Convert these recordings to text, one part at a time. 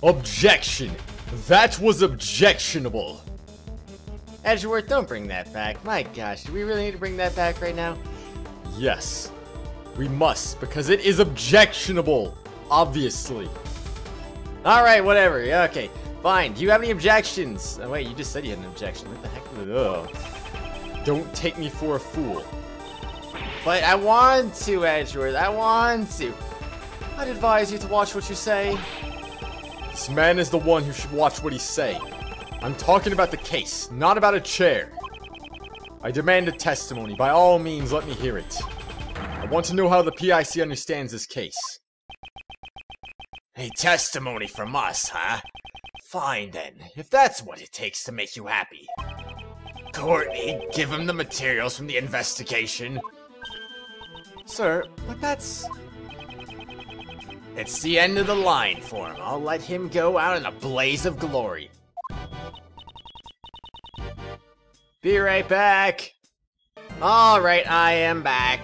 Objection! That was objectionable! Edgeworth, don't bring that back. My gosh, do we really need to bring that back right now? Yes. We must, because it is objectionable. Obviously. Alright, whatever. Okay, fine. Do you have any objections? Oh, wait, you just said you had an objection. What the heck? Ugh. Don't take me for a fool. But I want to, Edgeworth. I want to. I'd advise you to watch what you say. This man is the one who should watch what he say. I'm talking about the case, not about a chair. I demand a testimony. By all means, let me hear it. I want to know how the PIC understands this case. A testimony from us, huh? Fine then, if that's what it takes to make you happy. Courtney, give him the materials from the investigation. Sir, but that's... It's the end of the line for him. I'll let him go out in a blaze of glory. Be right back. Alright, I am back.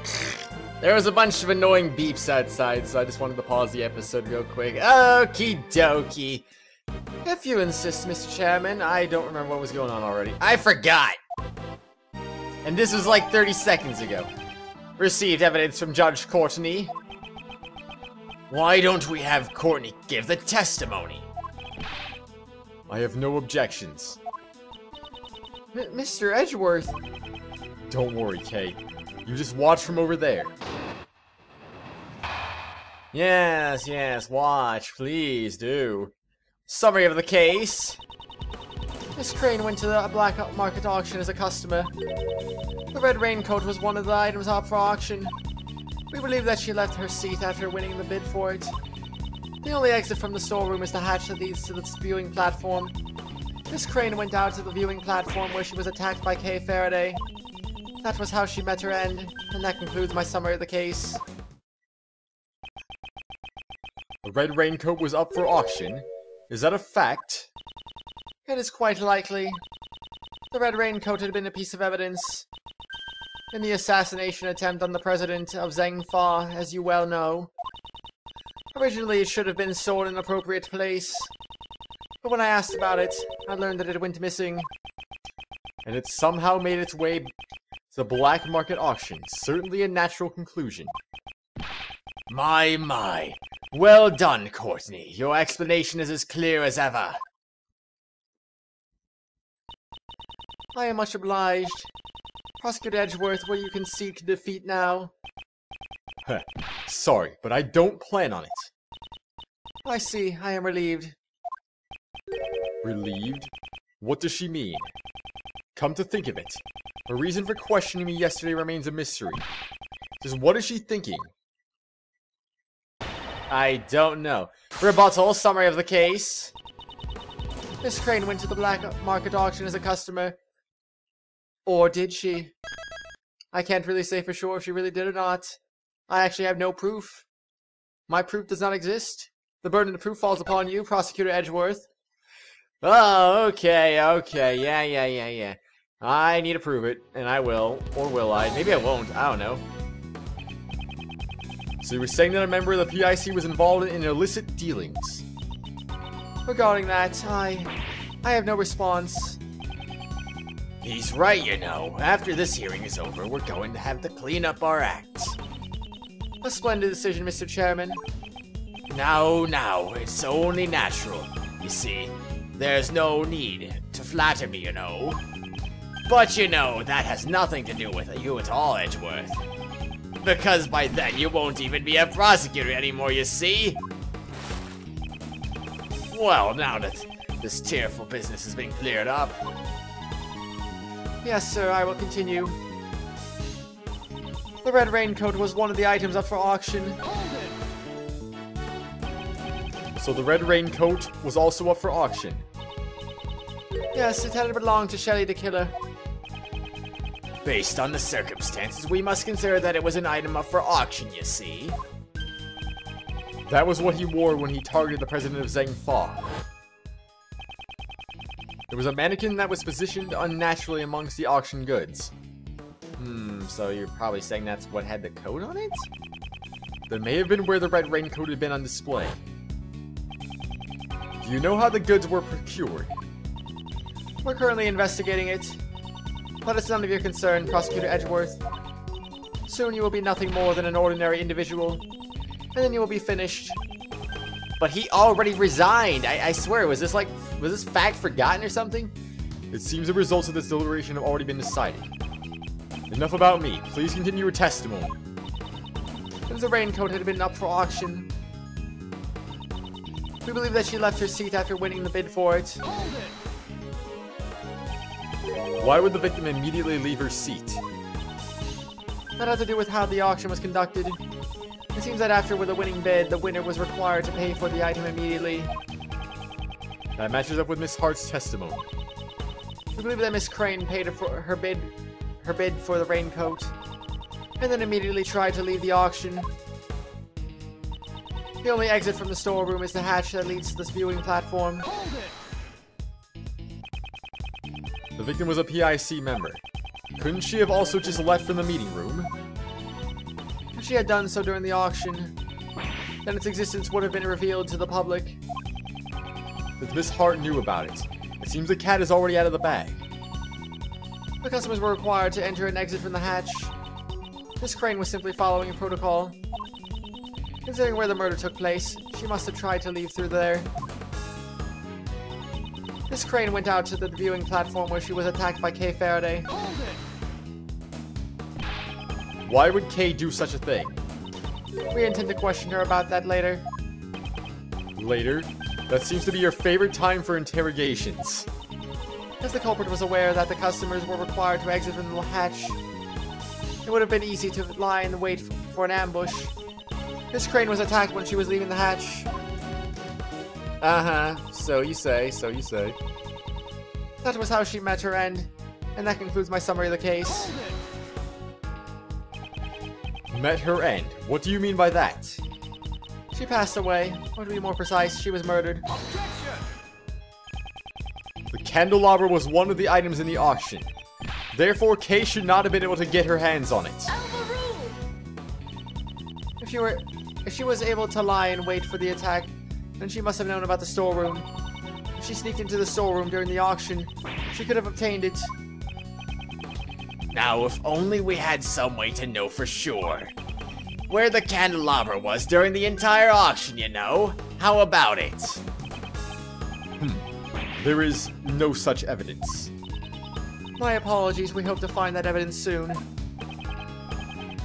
There was a bunch of annoying beeps outside, so I just wanted to pause the episode real quick. Okie dokie. If you insist, Mr. Chairman, I don't remember what was going on already. I forgot! And this was like 30 seconds ago. Received evidence from Judge Courtney. Why don't we have Courtney give the testimony? I have no objections. Mr. Edgeworth. Don't worry, Kay. You just watch from over there. Yes, yes, watch, please do. Summary of the case. Miss Crane went to the black market auction as a customer. The red raincoat was one of the items up for auction. We believe that she left her seat after winning the bid for it. The only exit from the storeroom is the hatch that leads to the viewing platform. Miss Crane went out to the viewing platform where she was attacked by Kay Faraday. That was how she met her end, and that concludes my summary of the case. The red raincoat was up for auction? Is that a fact? It is quite likely. The red raincoat had been a piece of evidence in the assassination attempt on the president of Zhengfa, as you well know. Originally, it should have been stored in an appropriate place, but when I asked about it, I learned that it went missing. And it somehow made its way to the black market auction. Certainly a natural conclusion. My. Well done, Courtney. Your explanation is as clear as ever. I am much obliged. Prosecutor Edgeworth, will you concede to defeat now? Sorry, but I don't plan on it. I see. I am relieved. Relieved? What does she mean? Come to think of it, her reason for questioning me yesterday remains a mystery. Just what is she thinking? I don't know. Rebuttal, summary of the case. Miss Crane went to the black market auction as a customer. Or did she? I can't really say for sure if she really did or not. I actually have no proof. My proof does not exist. The burden of proof falls upon you, Prosecutor Edgeworth. Oh, okay, yeah. I need to prove it, and I will. Or will I? Maybe I won't. I don't know. So you were saying that a member of the PIC was involved in illicit dealings? Regarding that, I have no response. He's right, you know. After this hearing is over, we're going to have to clean up our act. A splendid decision, Mr. Chairman. Now, it's only natural. You see, there's no need to flatter me, you know. But you know, that has nothing to do with you at all, Edgeworth. Because by then, you won't even be a prosecutor anymore, you see? Well, now that this tearful business has been cleared up. Yes, sir, I will continue. The red raincoat was one of the items up for auction. So the red raincoat was also up for auction? Yes, it had belonged to Shelley the Killer. Based on the circumstances, we must consider that it was an item up for auction, you see. That was what he wore when he targeted the president of Zhengfa. There was a mannequin that was positioned unnaturally amongst the auction goods. So you're probably saying that's what had the coat on it? That may have been where the red raincoat had been on display. Do Do you know how the goods were procured? We're currently investigating it. But it's none of your concern, Prosecutor Edgeworth. Soon you will be nothing more than an ordinary individual. And then you will be finished. But he already resigned! I swear, was this fact forgotten or something? It seems the results of this deliberation have already been decided. Enough about me. Please continue your testimony. Since the raincoat had been up for auction, we believe that she left her seat after winning the bid for it. Why would the victim immediately leave her seat? That had to do with how the auction was conducted. It seems that after the winning bid, the winner was required to pay for the item immediately. That matches up with Miss Hart's testimony. We believe that Miss Crane paid for her bid for the raincoat, and then immediately tried to leave the auction. The only exit from the storeroom is the hatch that leads to this viewing platform. The victim was a PIC member. Couldn't she have also just left from the meeting room? If she had done so during the auction, then its existence would have been revealed to the public. But Miss Hart knew about it. It seems the cat is already out of the bag. The customers were required to enter and exit from the hatch. Miss Crane was simply following protocol. Considering where the murder took place, she must have tried to leave through there. Miss Crane went out to the viewing platform where she was attacked by Kay Faraday. Why would Kay do such a thing? We intend to question her about that later. Later? That seems to be your favorite time for interrogations. If the culprit was aware that the customers were required to exit from the hatch, it would have been easy to lie in wait for an ambush. Miss Crane was attacked when she was leaving the hatch. So you say, so you say. That was how she met her end, and that concludes my summary of the case. Met her end? What do you mean by that? She passed away, or to be more precise, she was murdered. The candelabra was one of the items in the auction. Therefore, Kay should not have been able to get her hands on it. If she was able to lie and wait for the attack, then she must have known about the storeroom. If she sneaked into the storeroom during the auction, she could have obtained it. Now, if only we had some way to know for sure where the candelabra was during the entire auction, you know? How about it? There is no such evidence. My apologies, we hope to find that evidence soon.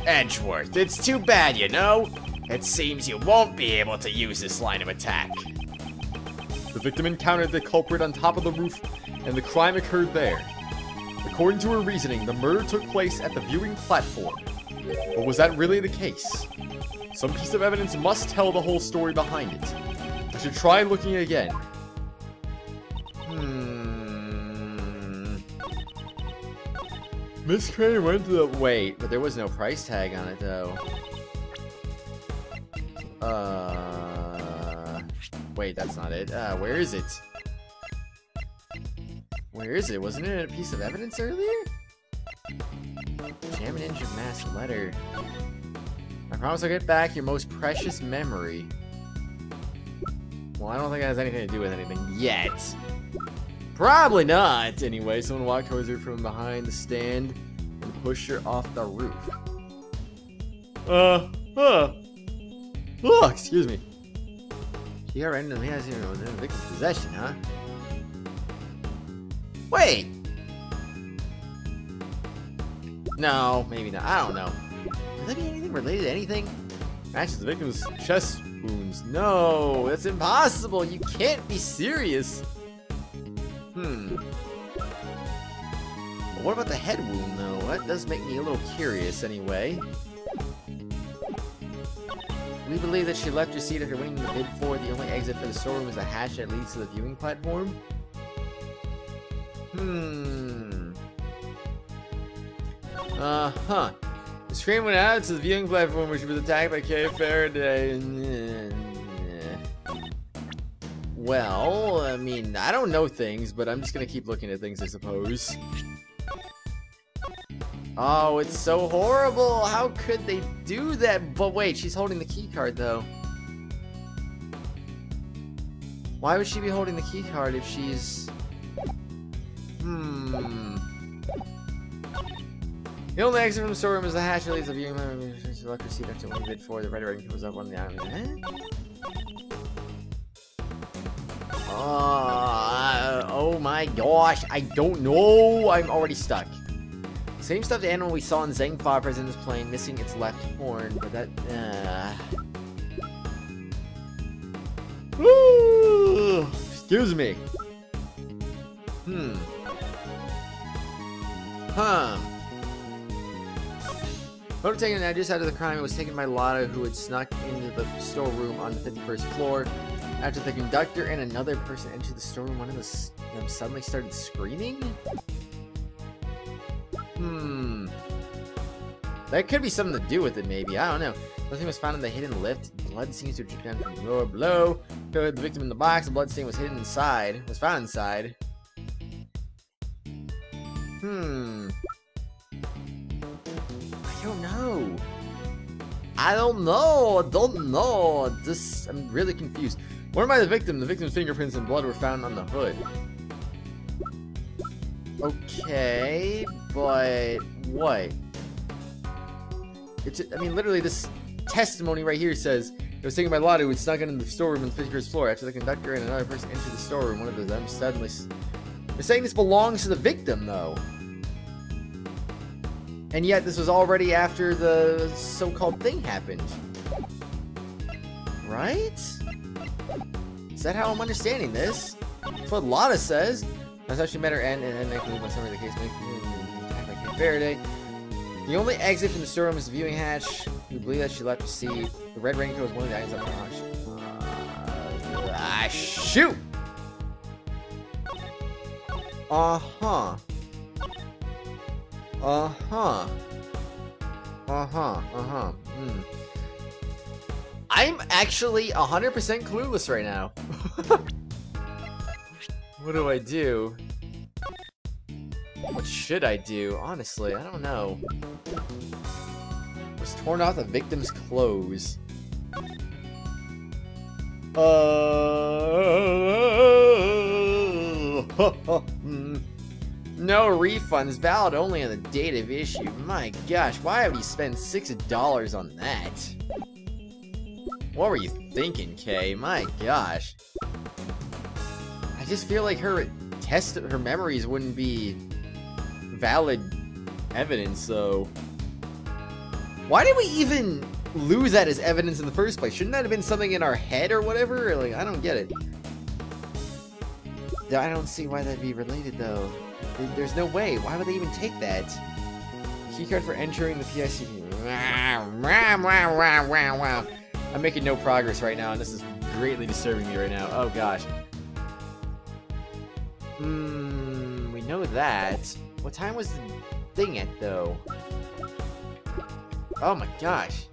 Edgeworth, it's too bad, you know? It seems you won't be able to use this line of attack. The victim encountered the culprit on top of the roof, and the crime occurred there. According to her reasoning, the murder took place at the viewing platform. But was that really the case? Some piece of evidence must tell the whole story behind it. I should try looking again. Miss Crane went to the... Wait, but there was no price tag on it, though. Wait, that's not it. Where is it? Where is it? Wasn't it a piece of evidence earlier? Jam an inch of mass letter. I promise I'll get back your most precious memory. Well, I don't think it has anything to do with anything yet. Probably not. Anyway, someone walked towards her from behind the stand and pushed her off the roof. Oh, excuse me. TRN only has you in the victim's possession, huh? Wait! No, maybe not. I don't know. Could that be anything related to anything? Matches the victim's chest wounds. No, that's impossible. You can't be serious. Well, what about the head wound, though? That does make me a little curious, anyway. We believe that she left her seat after winning the bid for the only exit for the storeroom is the hatch that leads to the viewing platform. The screen went out to the viewing platform where she was attacked by Kay Faraday. Well, I mean, I don't know things, but I'm just gonna keep looking at things, I suppose. Oh, it's so horrible! How could they do that? But wait, she's holding the key card, though. Why would she be holding the key card if she's... The only exit from the storeroom is the hatch that leads the viewing room. Luck received after one bid for the red ring comes up on the island. Oh my gosh, I don't know. I'm already stuck. Same stuffed animal we saw in Zeng Fa President's plane, missing its left horn, but that. Excuse me. Photo taken an just after the crime was taken by Lotta, who had snuck into the storeroom on the 51st floor. After the conductor and another person entered the storeroom, one of them suddenly started screaming? That could be something to do with it, maybe. I don't know. Nothing was found in the hidden lift. Blood seems to have dripped down from floor below. Put the victim in the box. The blood stain was hidden inside. Was found inside. I don't know. I'm really confused. What am I the victim? The victim's fingerprints and blood were found on the hood. Okay, but what? I mean, literally, this testimony right here says it was taken by Lotta, who had snuck into the storeroom on the 51st floor. After the conductor and another person entered the storeroom, one of them suddenly... They're saying this belongs to the victim, though. And yet, this was already after the so-called thing happened. Right? Is that how I'm understanding this? That's what Lotta says. That's how she met her end, and I believe my summary of the case by Kay Faraday. The only exit from the storeroom is the viewing hatch. We believe that she left to see. The red raincoat was one of the items up on auction. Shoot! I'm actually 100% clueless right now. What do I do? What should I do? Honestly, I don't know. Was torn off the victim's clothes. No refunds, valid only on the date of issue. My gosh, why would you spend $6 on that? What were you thinking, Kay? My gosh. I just feel like her memories wouldn't be valid evidence, though. Why did we even lose that as evidence in the first place? Shouldn't that have been something in our head or whatever? Like, I don't get it. I don't see why that'd be related, though. There's no way. Why would they even take that? Keycard for entering the PIC. I'm making no progress right now, and this is greatly disturbing me right now. Oh, gosh. We know that. What time was the thing at, though? Oh, my gosh.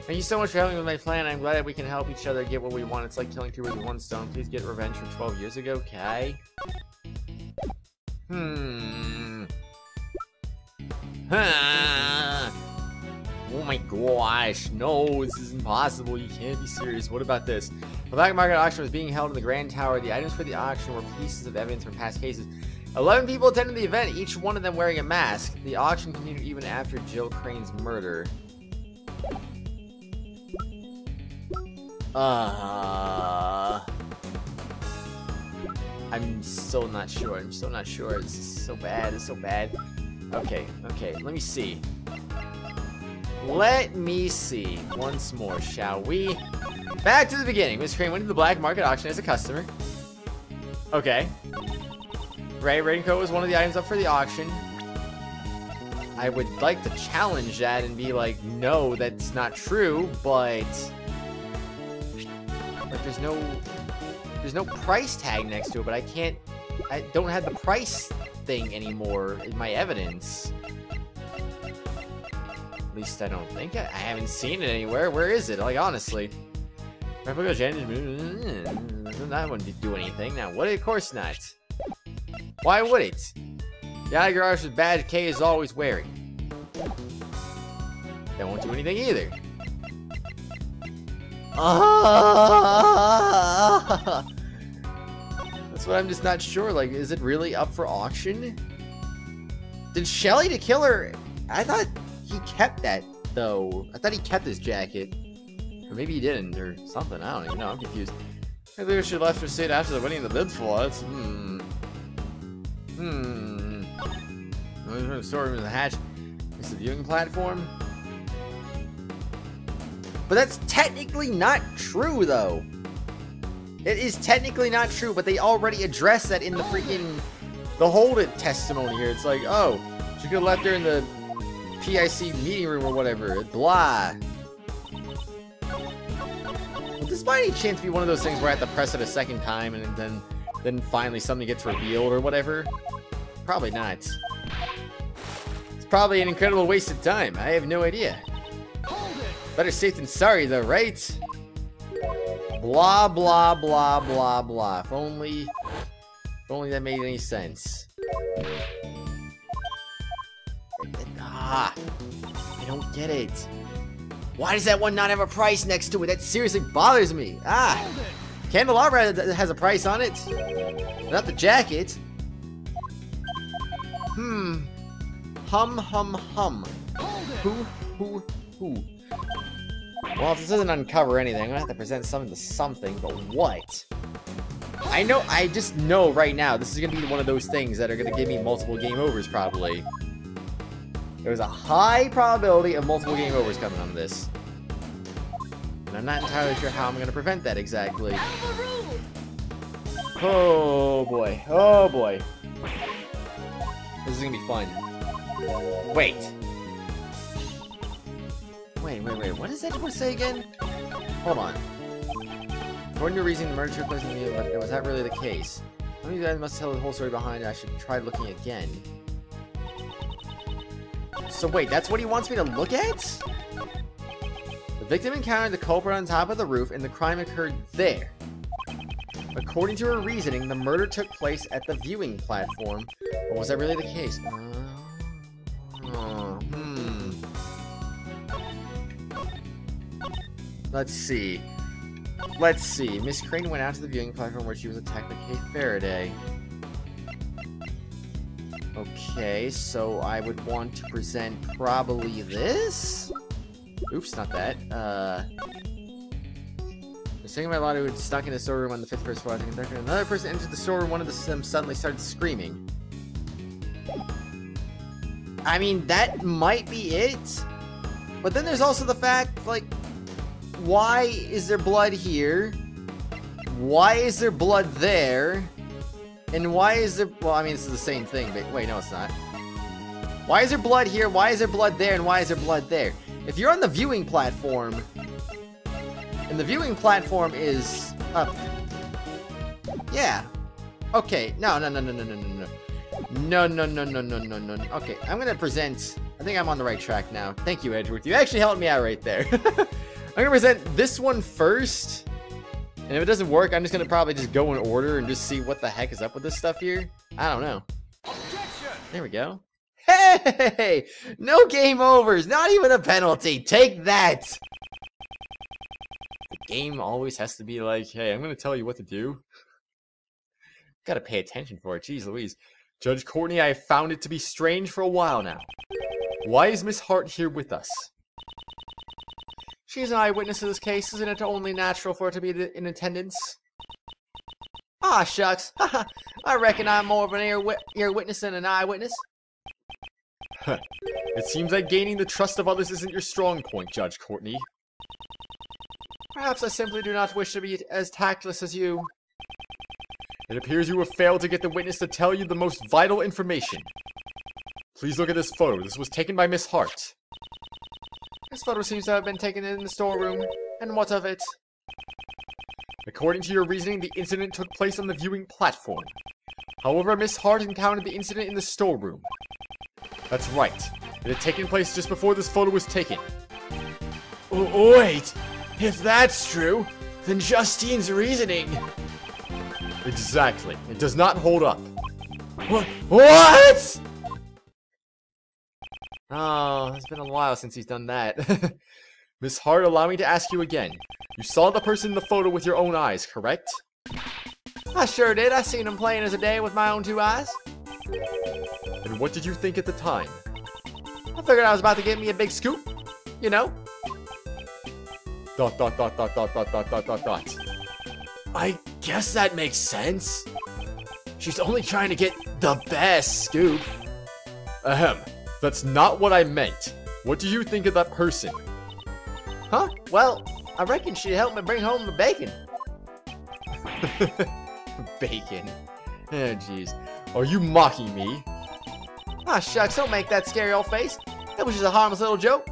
Thank you so much for helping with my plan. I'm glad that we can help each other get what we want. It's like killing two birds with one stone. Please get revenge from 12 years ago, Kai. Oh my gosh. No, this is impossible. You can't be serious. What about this? The black market auction was being held in the Grand Tower. The items for the auction were pieces of evidence from past cases. 11 people attended the event, each one of them wearing a mask. The auction continued even after Jill Crane's murder. I'm so not sure. I'm so not sure. This is so bad. It's so bad. Okay. Let me see. Let me see once more, shall we? Back to the beginning. Miss Crane went to the black market auction as a customer. Okay. Ray Raincoat was one of the items up for the auction. I would like to challenge that and be like, no, that's not true, but there's no price tag next to it, but I don't have the price thing anymore in my evidence. At least I don't think I haven't seen it anywhere. Where is it? Like, honestly. That wouldn't do anything. Now, would it? Of course not. Why would it? The eye garage with badge K is always wearing. That won't do anything either. That's what I'm just not sure. Like, is it really up for auction? Did Shelly the Killer... I thought he kept that, though. I thought he kept his jacket. Or maybe he didn't, or something. I don't even know. I'm confused. I think she left her seat after the winning the bid floods. The storeroom is a hatch. It's the viewing platform. But that's technically not true, though. It is technically not true, but they already addressed that in the freaking... the Hold It testimony here. It's like, oh, she could have left her in the PIC meeting room or whatever. Blah. Would this by any chance be one of those things where I have to press it a second time and then finally something gets revealed or whatever? Probably not. It's probably an incredible waste of time. I have no idea. Better safe than sorry, though, right? Blah, blah, blah, blah, blah. If only that made any sense. I don't get it. Why does that one not have a price next to it? That seriously bothers me. Candelabra has a price on it. Not the jacket. Hum, hum, hum. Who? Well, if this doesn't uncover anything, I'm gonna have to present something to something, but what? I just know right now this is gonna be one of those things that are gonna give me multiple game overs, probably. There's a high probability of multiple game overs coming on this. And I'm not entirely sure how I'm gonna prevent that exactly. Oh boy. Oh boy. This is gonna be fun. Wait. What does Edgeworth say again? Hold on. According to reasoning, the murder took place in the but was that really the case? Some of you guys must tell the whole story behind it. I should try looking again. So wait, that's what he wants me to look at? The victim encountered the culprit on top of the roof and the crime occurred there. According to her reasoning, the murder took place at the viewing platform. But was that really the case? Let's see. Miss Crane went out to the viewing platform where she was attacked by Kay Faraday. Okay, so I would want to present probably this? Oops, not that. The second my lottery was stuck in the storeroom on the 5th first floor. Another person entered the storeroom. One of them suddenly started screaming. I mean, that might be it. But then there's also the fact, like, why is there blood here? Why is there blood there? And why is there... well, I mean, this is the same thing, but... wait, no, it's not. Why is there blood here? Why is there blood there? And why is there blood there? If you're on the viewing platform... and the viewing platform is up... yeah. Okay, no. No. Okay, I'm gonna present... I think I'm on the right track now. Thank you, Edgeworth. You actually helped me out right there. I'm gonna present this one first. And if it doesn't work, I'm just gonna probably just go in order and just see what the heck is up with this stuff here. I don't know. Objection! There we go. Hey! No game overs! Not even a penalty! Take that! The game always has to be like, hey, I'm gonna tell you what to do. Gotta pay attention for it. Jeez Louise. Judge Courtney, I have found it to be strange for a while now. Why is Miss Hart here with us? She's an eyewitness to this case. Isn't it only natural for her to be in attendance? Ah, shucks. I reckon I'm more of an ear witness than an eyewitness. It seems like gaining the trust of others isn't your strong point, Judge Courtney. Perhaps I simply do not wish to be as tactless as you. It appears you have failed to get the witness to tell you the most vital information. Please look at this photo. This was taken by Miss Hart. This photo seems to have been taken in the storeroom. And what of it? According to your reasoning, the incident took place on the viewing platform. However, Miss Hart encountered the incident in the storeroom. That's right. It had taken place just before this photo was taken. Wait! If that's true, then Justine's reasoning... Exactly. It does not hold up. What?! Oh, it's been a while since he's done that. Miss Hart, allow me to ask you again. You saw the person in the photo with your own eyes, correct? I sure did. I seen him plain as a day with my own 2 eyes. And what did you think at the time? I figured I was about to get me a big scoop. You know? ... I guess that makes sense. She's only trying to get the best scoop. Ahem. That's not what I meant. What do you think of that person? Huh? Well, I reckon she'd help me bring home the bacon. Bacon. Oh, jeez. Are you mocking me? Ah, shucks, don't make that scary old face. That was just a harmless little joke.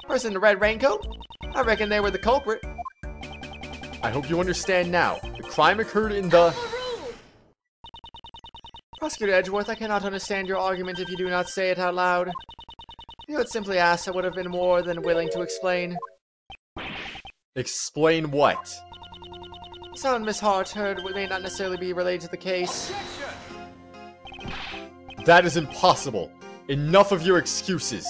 Person in the red raincoat? I reckon they were the culprit. I hope you understand now. The crime occurred in the... Prosecutor Edgeworth, I cannot understand your argument if you do not say it out loud. If you had simply asked, I would have been more than willing to explain. Explain what? The sound Miss Hart heard may not necessarily be related to the case. That is impossible. Enough of your excuses.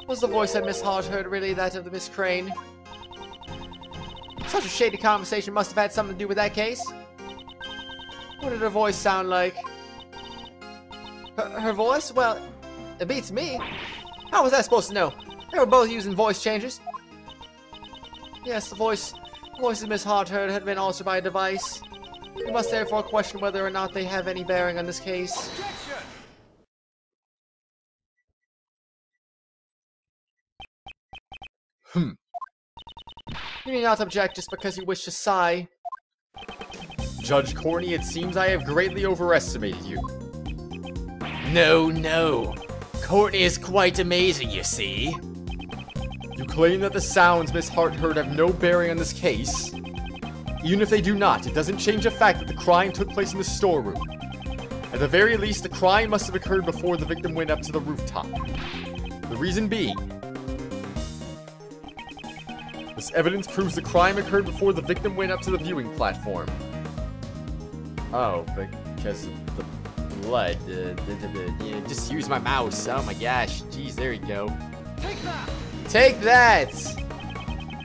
Was the voice that Miss Hart heard really that of the Miss Crane? Such a shady conversation must have had something to do with that case. What did her voice sound like? Her voice? Well, it beats me. How was I supposed to know? They were both using voice changers. Yes, the voice of Miss Hart heard had been altered by a device. We must therefore question whether or not they have any bearing on this case. You need not object just because you wish to sigh. Judge Courtney, it seems I have greatly overestimated you. No. Courtney is quite amazing, you see. You claim that the sounds Miss Hart heard have no bearing on this case. Even if they do not, it doesn't change the fact that the crime took place in the storeroom. At the very least, the crime must have occurred before the victim went up to the rooftop. The reason being, this evidence proves the crime occurred before the victim went up to the viewing platform. Oh, because of the blood. Just use my mouse. Oh my gosh. Jeez, there you go. Take that! Take that!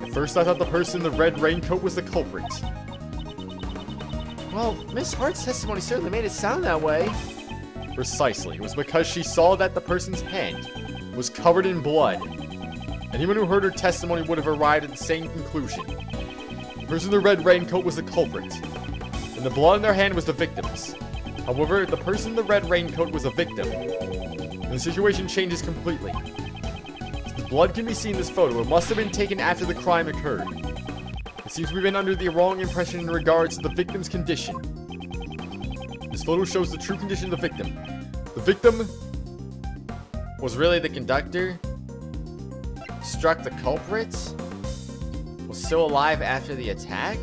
At first I thought the person in the red raincoat was the culprit. Well, Miss Hart's testimony certainly made it sound that way. Precisely. It was because she saw that the person's hand was covered in blood. Anyone who heard her testimony would have arrived at the same conclusion. The person in the red raincoat was the culprit, and the blood in their hand was the victim's. However, the person in the red raincoat was a victim, and the situation changes completely. As the blood can be seen in this photo, it must have been taken after the crime occurred. It seems we've been under the wrong impression in regards to the victim's condition. This photo shows the true condition of the victim. The victim was really the conductor, struck the culprit, was still alive after the attack?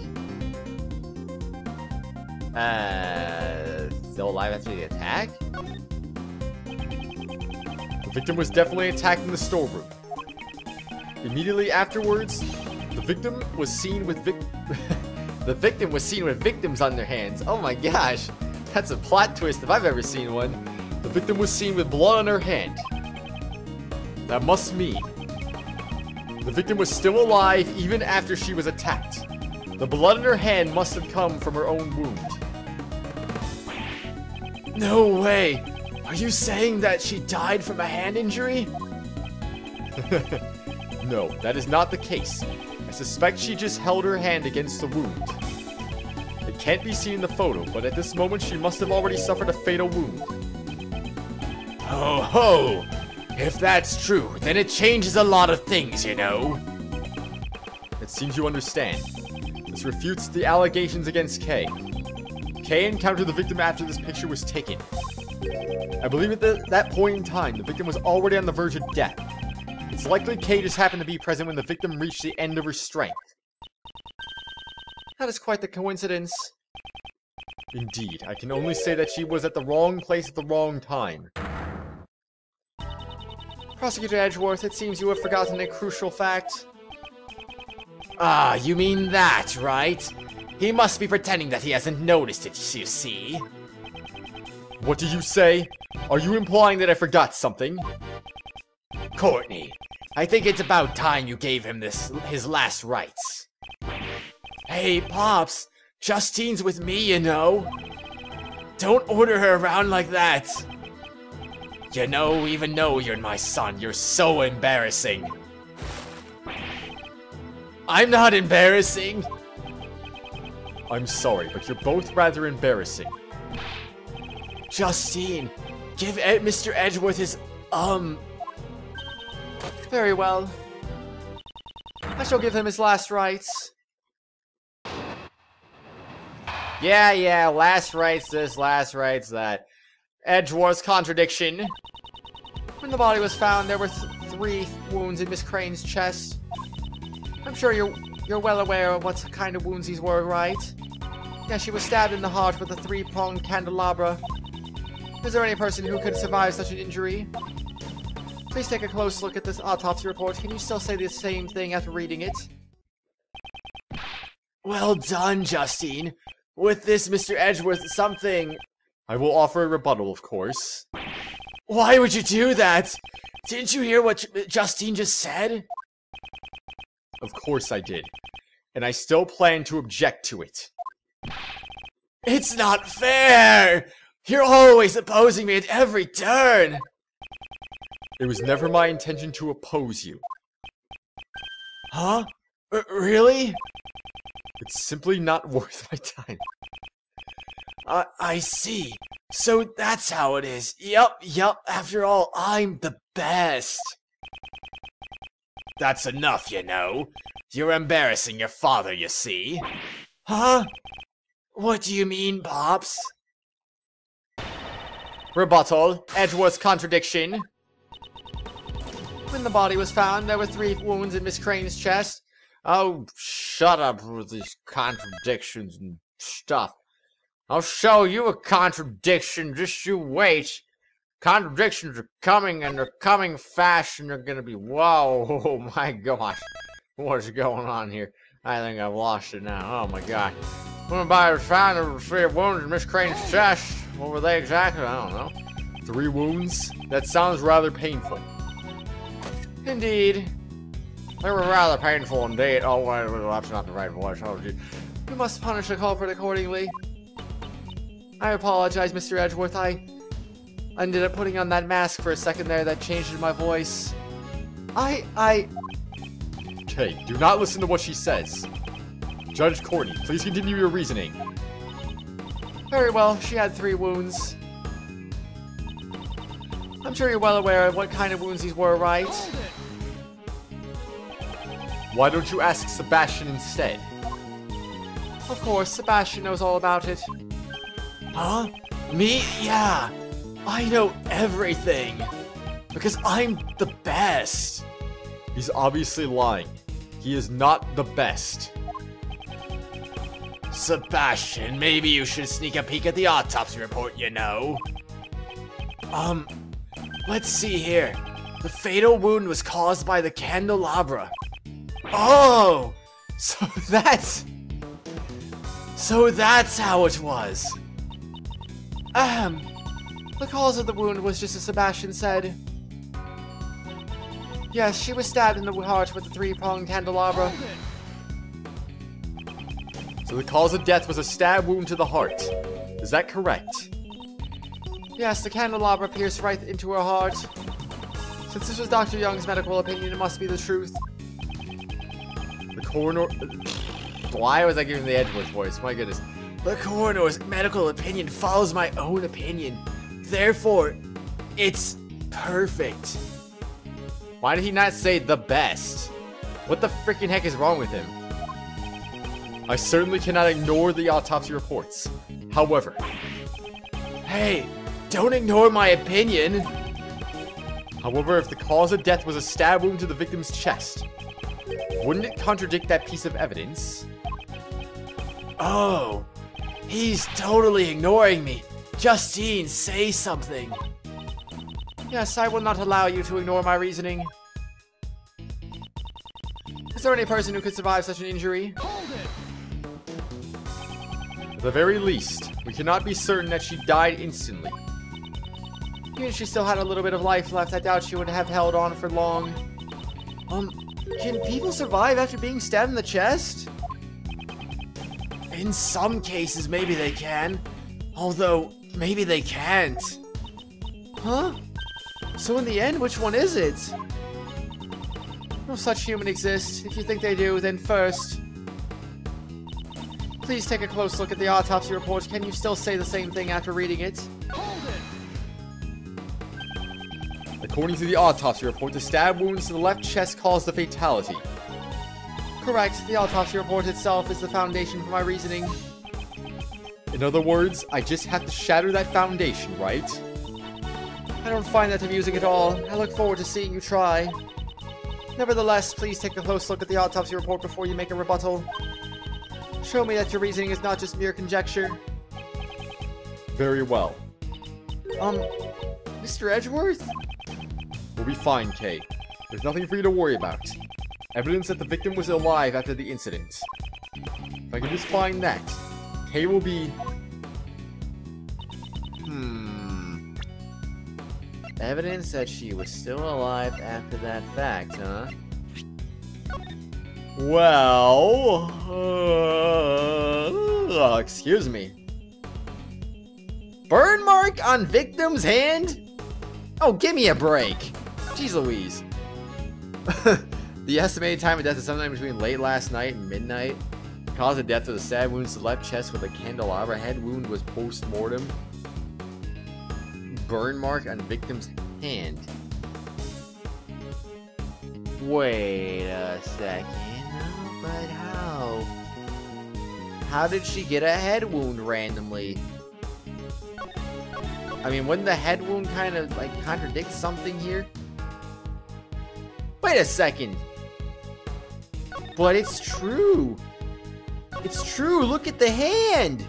Still alive after the attack? The victim was definitely attacked in the storeroom. Immediately afterwards, the victim was seen with the victim was seen with victims on their hands. Oh my gosh, that's a plot twist if I've ever seen one. The victim was seen with blood on her hand. That must mean the victim was still alive even after she was attacked. The blood in her hand must have come from her own wound. No way! Are you saying that she died from a hand injury? No, that is not the case. I suspect she just held her hand against the wound. It can't be seen in the photo, but at this moment she must have already suffered a fatal wound. Oh ho! If that's true, then it changes a lot of things, you know. It seems you understand. This refutes the allegations against Kay. Kay encountered the victim after this picture was taken. I believe at that point in time, the victim was already on the verge of death. It's likely Kay just happened to be present when the victim reached the end of her strength. That is quite the coincidence. Indeed, I can only say that she was at the wrong place at the wrong time. Prosecutor Edgeworth, it seems you have forgotten a crucial fact. Ah, you mean that, right? He must be pretending that he hasn't noticed it, you see. What do you say? Are you implying that I forgot something? Courtney, I think it's about time you gave him his last rites. Hey, Pops, Justine's with me, you know. Don't order her around like that. You know, even though you're my son, you're so embarrassing. I'm not embarrassing. I'm sorry, but you're both rather embarrassing. Justine, give Mr. Edgeworth his, Very well. I shall give him his last rites. Yeah, last rites this, last rites that. Edgeworth's contradiction. When the body was found, there were 3 wounds in Miss Crane's chest. I'm sure you're well aware of what kind of wounds these were, right? Yeah, she was stabbed in the heart with a 3-pronged candelabra. Is there any person who could survive such an injury? Please take a close look at this autopsy report. Can you still say the same thing after reading it? Well done, Justine. With this, Mr. Edgeworth, something... I will offer a rebuttal, of course. Why would you do that? Didn't you hear what Justine just said? Of course I did. And I still plan to object to it. It's not fair! You're always opposing me at every turn! It was never my intention to oppose you. Huh? Really? It's simply not worth my time. I see. So that's how it is. Yup. After all, I'm the best. That's enough, you know. You're embarrassing your father, you see. Huh? What do you mean, Pops? Rebuttal. Edgeworth's contradiction. When the body was found, there were 3 wounds in Miss Crane's chest. Oh, shut up with these contradictions and stuff. I'll show you a contradiction, just you wait. Contradictions are coming, and they're coming fast, and they're gonna be, whoa, oh my gosh. What's going on here? I think I've lost it now, oh my god. When the body was found, there were 3 wounds in Miss Crane's chest. What were they exactly? I don't know. 3 wounds? That sounds rather painful. Indeed. They were rather painful indeed. Oh, wait, that's not the right voice. Oh, gee. You must punish the culprit accordingly. I apologize, Mr. Edgeworth. I ended up putting on that mask for a second there that changed my voice. Kay, do not listen to what she says. Judge Courtney, please continue your reasoning. Very well, she had 3 wounds. I'm sure you're well aware of what kind of wounds these were, right? Why don't you ask Sebastian instead? Of course, Sebastian knows all about it. Huh? Me? Yeah. I know everything. Because I'm the best. He's obviously lying. He is not the best. Sebastian, maybe you should sneak a peek at the autopsy report, you know. Let's see here. The fatal wound was caused by the candelabra. Oh! So that's how it was. The cause of the wound was just as Sebastian said. Yes, she was stabbed in the heart with a 3-pronged candelabra. So the cause of death was a stab wound to the heart. Is that correct? Yes, the candelabra pierced right into her heart. Since this was Dr. Young's medical opinion, it must be the truth. The coroner... Why was I giving the Edgeworth voice? My goodness. The coroner's medical opinion follows my own opinion. Therefore, it's perfect. Why did he not say the best? What the freaking heck is wrong with him? I certainly cannot ignore the autopsy reports. However... Hey, don't ignore my opinion. However, if the cause of death was a stab wound to the victim's chest, wouldn't it contradict that piece of evidence? Oh, he's totally ignoring me. Justine, say something. Yes, I will not allow you to ignore my reasoning. Is there any person who could survive such an injury? At the very least, we cannot be certain that she died instantly. Even if she still had a little bit of life left, I doubt she would have held on for long. Can people survive after being stabbed in the chest? In some cases, maybe they can. Although, maybe they can't. Huh? So in the end, which one is it? No such human exists. If you think they do, then first, please take a close look at the autopsy report. Can you still say the same thing after reading it? According to the autopsy report, the stab wounds to the left chest caused the fatality. Correct. The autopsy report itself is the foundation for my reasoning. In other words, I just have to shatter that foundation, right? I don't find that amusing at all. I look forward to seeing you try. Nevertheless, please take a close look at the autopsy report before you make a rebuttal. Show me that your reasoning is not just mere conjecture. Very well. Mr. Edgeworth? We'll be fine, Kay. There's nothing for you to worry about. Evidence that the victim was alive after the incident. If I can just find that, Kay will be... Evidence that she was still alive after that fact, huh? Well... excuse me. Burn mark on victim's hand? Oh, give me a break. Jeez Louise. The estimated time of death is sometime between late last night and midnight. The cause of death was a stab wound to the left chest with a candelabra. Head wound was post-mortem. Burn mark on victim's hand. Wait a second. But how? How did she get a head wound randomly? I mean, wouldn't the head wound kind of, like, contradict something here? Wait a second. But it's true. It's true. Look at the hand.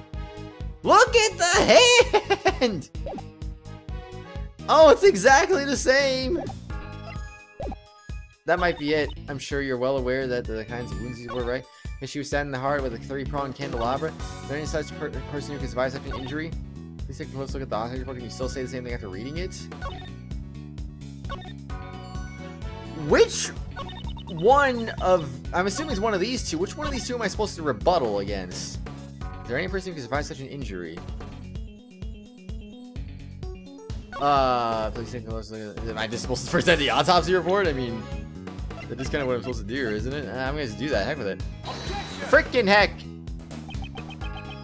Look at the hand. Oh, it's exactly the same. That might be it. I'm sure you're well aware that the kinds of wounds these were, right? If she was stabbed in the heart with a 3-pronged candelabra, is there any such person who can survive such an injury? Please take a close look at the autopsy report. Can you still say the same thing after reading it? Which one of... I'm assuming it's one of these two. Which one of these two am I supposed to rebuttal against? Is there any person who can survive such an injury? Please take a close look at... Am I just supposed to present the autopsy report? I mean, that is kind of what I'm supposed to do, isn't it? I'm going to do that. Heck with it. Frickin' heck!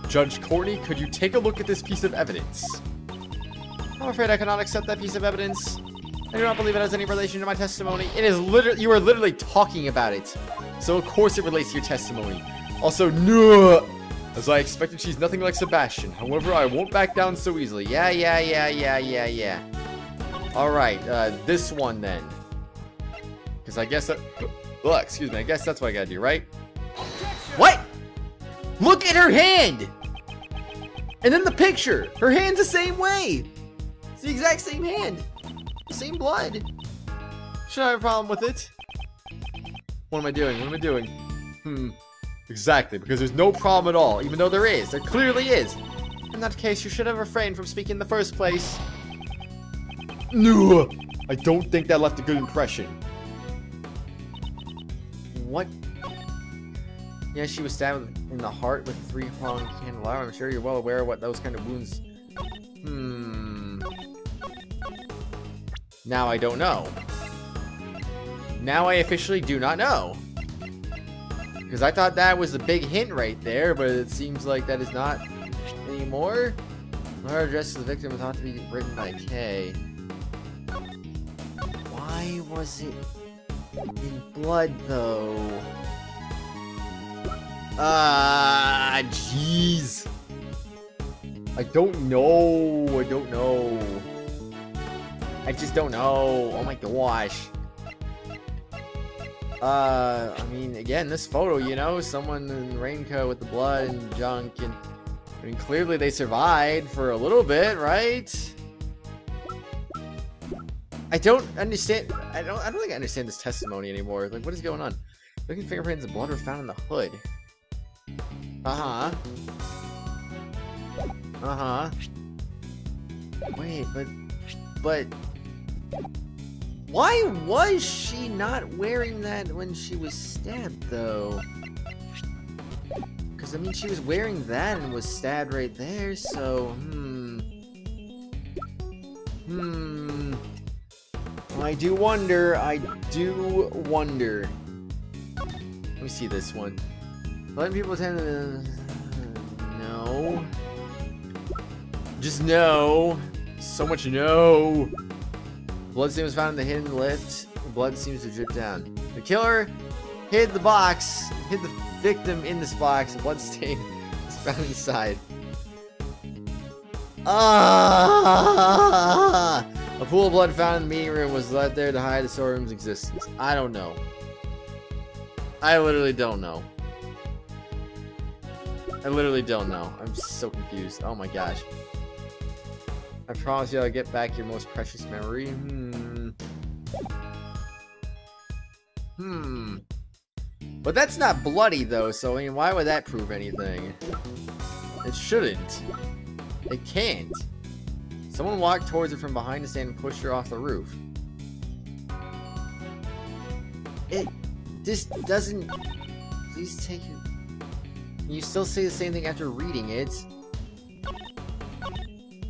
Judge Courtney, could you take a look at this piece of evidence? I'm afraid I cannot accept that piece of evidence. I do not believe it has any relation to my testimony. It is literally... You are literally talking about it. So of course it relates to your testimony. Also, no! As I expected, she's nothing like Sebastian. However, I won't back down so easily. Yeah. Alright, this one then. Because I guess that... excuse me, I guess that's what I gotta do, right? What? Look at her hand! And then the picture! Her hand's the same way! It's the exact same hand. Same blood. Should I have a problem with it? What am I doing? What am I doing? Exactly, because there's no problem at all, even though there is. There clearly is. In that case, you should have refrained from speaking in the first place. No, I don't think that left a good impression. What? Yeah, she was stabbed in the heart with a 3-pronged candelabra. I'm sure you're well aware of what those kind of wounds... Now I don't know. Now I officially do not know. Because I thought that was a big hint right there, but it seems like that is not anymore. The letter addressed to the victim was thought to be written by Kay. Why was it in blood, though? Jeez. I don't know. I just don't know. Oh my gosh. I mean, again, this photo, you know, someone in the raincoat with the blood and junk, and I mean, clearly they survived for a little bit, right? I don't understand. I don't think I understand this testimony anymore. Like, what is going on? Looking fingerprints and blood were found in the hood. Wait, but why was she not wearing that when she was stabbed, though? Because I mean, she was wearing that and was stabbed right there, so, I do wonder. Let me see this one. Letting people tend to... No. Just no. So much no. Bloodstain was found in the hidden lift. Blood seems to drip down. The killer hid the box. Hid the victim in this box. Bloodstain is found inside. A pool of blood found in the meeting room was left there to hide the storeroom's existence. I don't know. I literally don't know. I'm so confused. Oh my gosh. I promise you I'll get back your most precious memory. But that's not bloody though, so I mean, why would that prove anything? It shouldn't. It can't. Someone walked towards her from behind the stand and pushed her off the roof. This doesn't... Please take it... You still say the same thing after reading it.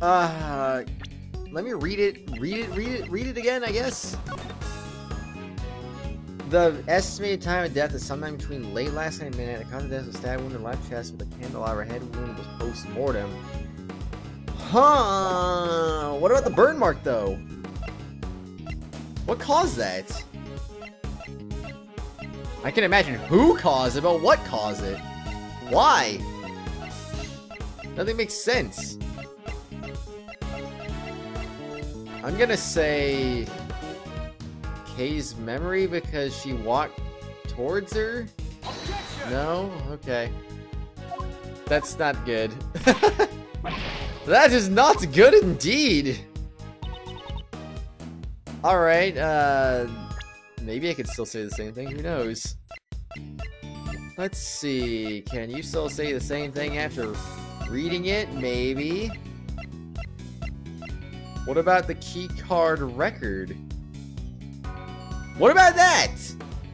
Let me read it again, I guess. The estimated time of death is sometime between late last night and midnight. The cause of death was a stab wound in the left chest with a candelabra. Head wound was post-mortem. Huh? What about the burn mark, though? What caused that? I can imagine who caused it, but what caused it? Why? Nothing makes sense. I'm gonna say Kay's memory because she walked towards her? No? Okay. That's not good. That is not good indeed. Alright, maybe I could still say the same thing, who knows? Let's see, can you still say the same thing after reading it? Maybe. What about the key card record? What about that?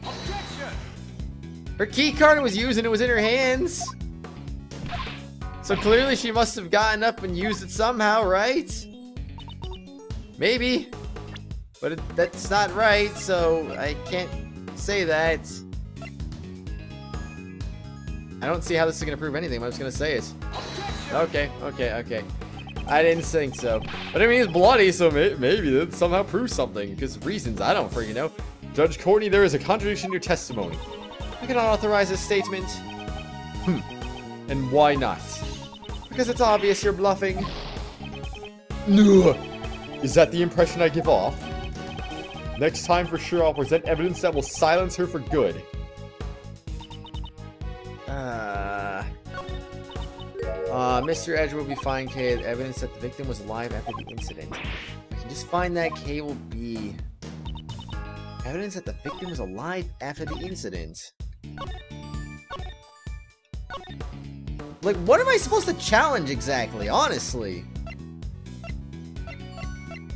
Objection! Her key card was used and it was in her hands. So clearly she must have gotten up and used it somehow, right? Maybe. But that's not right, so I can't say that. I don't see how this is going to prove anything, but I'm just going to say it. Okay. I didn't think so. But I mean, it's bloody, so maybe that somehow proves something. Because reasons, I don't freaking know. Judge Courtney, there is a contradiction in your testimony. I cannot authorize this statement. And why not? Because it's obvious you're bluffing. Is that the impression I give off? Next time for sure I'll present evidence that will silence her for good. Mr. Edgeworth will be fine, Kay. Evidence that the victim was alive after the incident. If I can just find that, Kay will be... Evidence that the victim was alive after the incident. Like, what am I supposed to challenge exactly, honestly?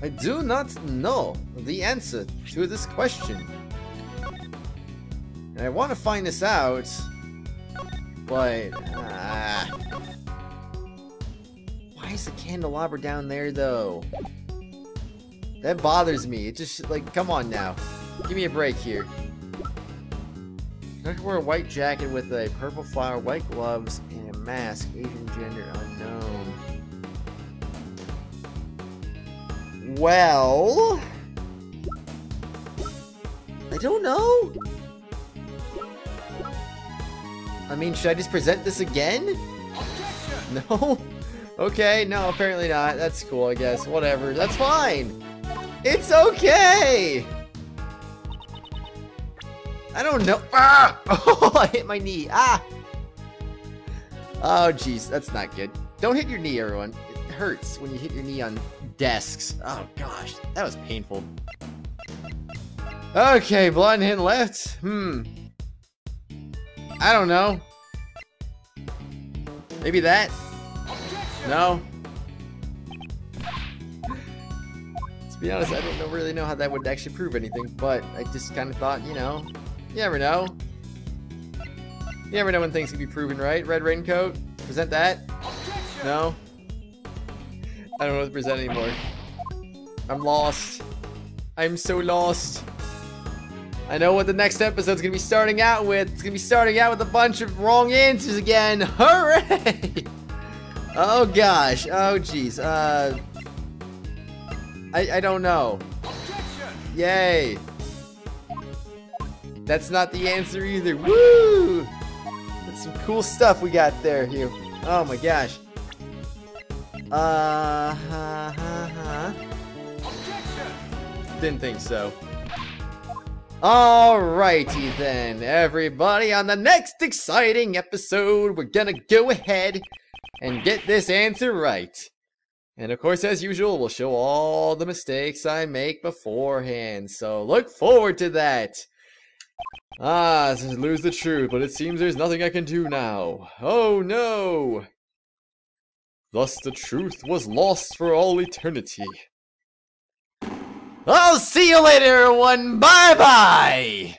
I do not know the answer to this question. And I want to find this out, but... Why is the candelabra down there, though? That bothers me. It just, like, come on now. Give me a break here. Doctor wore a white jacket with a purple flower, white gloves, and a mask. Asian gender unknown. Well... I don't know. I mean, should I just present this again? No? Okay, no, apparently not. That's cool, I guess. Whatever. That's fine. It's okay. I don't know. Ah! Oh, I hit my knee. Ah! Oh, jeez. That's not good. Don't hit your knee, everyone. It hurts when you hit your knee on desks. Oh, gosh. That was painful. Okay, blood and left. I don't know. Maybe that? No? To be honest, I don't really know how that would actually prove anything, but I just kind of thought, you know, you never know. You You never know when things can be proven right. Red raincoat. Present that. No. I don't know what to present anymore. I'm lost. I'm so lost. I know what the next episode's gonna be starting out with. It's gonna be starting out with a bunch of wrong answers again. Hooray! Oh gosh. Oh jeez. I don't know. Yay. That's not the answer either. Woo! That's some cool stuff we got there here. Oh my gosh. Didn't think so. Alrighty then, everybody. On the next exciting episode, we're gonna go ahead and get this answer right. And of course, as usual, we'll show all the mistakes I make beforehand. So look forward to that. Lose the truth, but it seems there's nothing I can do now. Oh no! Thus the truth was lost for all eternity. I'll see you later, everyone. Bye-bye!